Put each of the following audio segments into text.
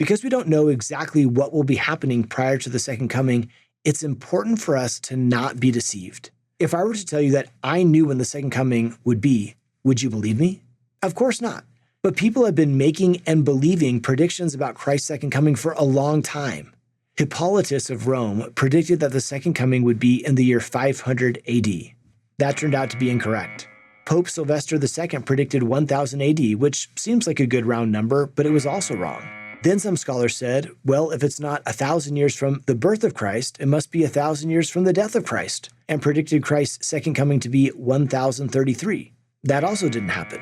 Because we don't know exactly what will be happening prior to the second coming, it's important for us to not be deceived. If I were to tell you that I knew when the second coming would be, would you believe me? Of course not. But people have been making and believing predictions about Christ's second coming for a long time. Hippolytus of Rome predicted that the second coming would be in the year 500 AD. That turned out to be incorrect. Pope Sylvester II predicted 1000 AD, which seems like a good round number, but it was also wrong. Then some scholars said, well, if it's not 1,000 years from the birth of Christ, it must be 1,000 years from the death of Christ, and predicted Christ's second coming to be 1033. That also didn't happen.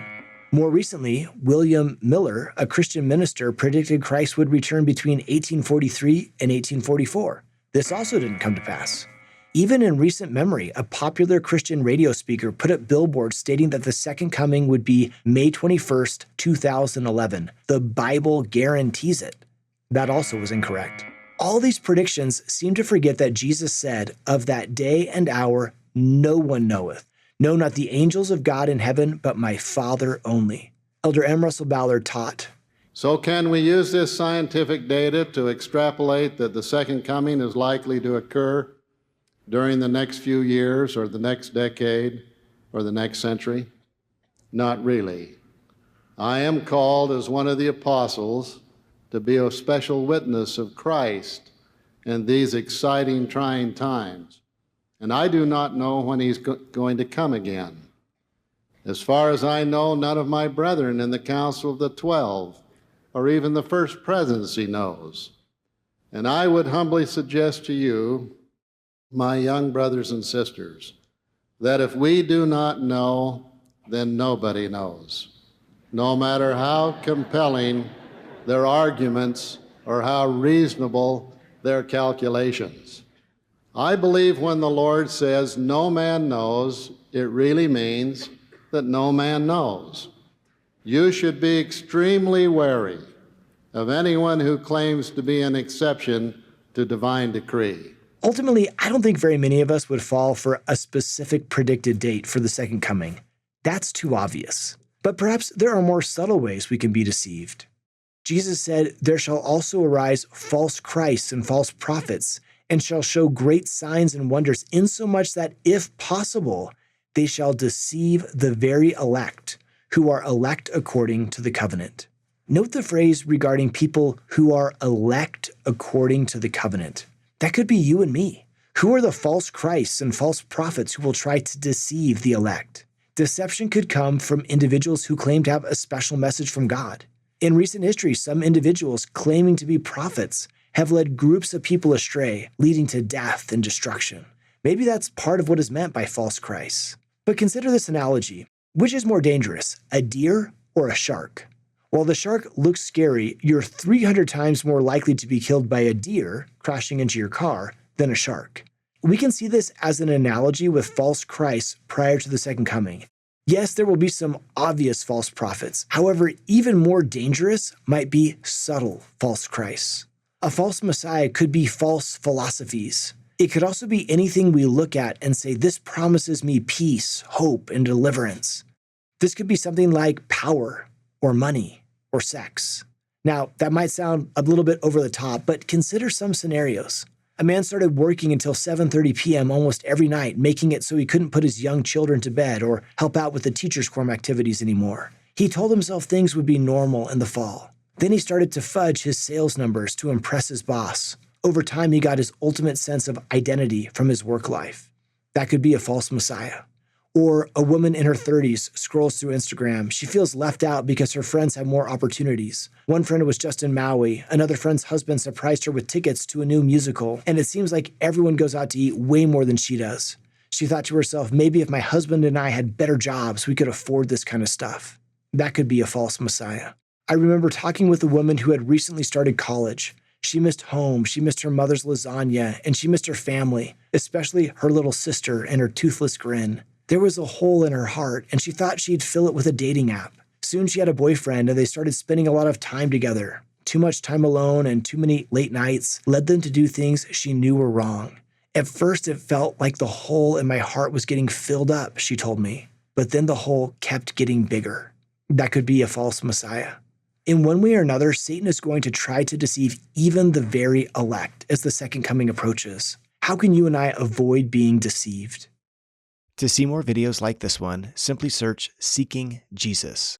More recently, William Miller, a Christian minister, predicted Christ would return between 1843 and 1844. This also didn't come to pass. Even in recent memory, a popular Christian radio speaker put up billboards stating that the second coming would be May 21st, 2011. The Bible guarantees it. That also was incorrect. All these predictions seem to forget that Jesus said, "Of that day and hour no one knoweth. No, not the angels of God in heaven, but my Father only." Elder M. Russell Ballard taught, So can we use this scientific data to extrapolate that the second coming is likely to occur during the next few years or the next decade or the next century? Not really. I am called as one of the apostles to be a special witness of Christ in these exciting, trying times. And I do not know when he's going to come again. As far as I know, none of my brethren in the Council of the 12 or even the First Presidency knows. And I would humbly suggest to you, my young brothers and sisters, that if we do not know, then nobody knows, no matter how compelling their arguments or how reasonable their calculations. I believe when the Lord says no man knows, it really means that no man knows. You should be extremely wary of anyone who claims to be an exception to divine decree. ultimately, I don't think very many of us would fall for a specific predicted date for the second coming. That's too obvious. But perhaps there are more subtle ways we can be deceived. Jesus said, "There shall also arise false Christs and false prophets, and shall show great signs and wonders, insomuch that, if possible, they shall deceive the very elect, who are elect according to the covenant." Note the phrase regarding people who are elect according to the covenant. That could be you and me. Who are the false Christs and false prophets who will try to deceive the elect? Deception could come from individuals who claim to have a special message from God. In recent history, some individuals claiming to be prophets have led groups of people astray, leading to death and destruction. Maybe that's part of what is meant by false Christs. But consider this analogy. Which is more dangerous, a deer or a shark? While the shark looks scary, you're 300 times more likely to be killed by a deer crashing into your car than a shark. We can see this as an analogy with false Christs prior to the second coming. Yes, there will be some obvious false prophets. However, even more dangerous might be subtle false Christs. A false Messiah could be false philosophies. It could also be anything we look at and say, "This promises me peace, hope, and deliverance." This could be something like power, or money, or sex. Now, that might sound a little bit over the top, but consider some scenarios. A man started working until 7:30 p.m. almost every night, making it so he couldn't put his young children to bed or help out with the teacher's quorum activities anymore. He told himself things would be normal in the fall. Then he started to fudge his sales numbers to impress his boss. Over time, he got his ultimate sense of identity from his work life. That could be a false Messiah. Or a woman in her 30s scrolls through Instagram. She feels left out because her friends have more opportunities. One friend was just in Maui. Another friend's husband surprised her with tickets to a new musical. And it seems like everyone goes out to eat way more than she does. She thought to herself, maybe if my husband and I had better jobs, we could afford this kind of stuff. That could be a false Messiah. I remember talking with a woman who had recently started college. She missed home, she missed her mother's lasagna, and she missed her family, especially her little sister and her toothless grin. There was a hole in her heart, and she thought she'd fill it with a dating app. Soon she had a boyfriend, and they started spending a lot of time together. Too much time alone and too many late nights led them to do things she knew were wrong. At first, it felt like the hole in my heart was getting filled up, she told me. But then the hole kept getting bigger. That could be a false Messiah. In one way or another, Satan is going to try to deceive even the very elect as the second coming approaches. How can you and I avoid being deceived? To see more videos like this one, simply search Seeking Jesus.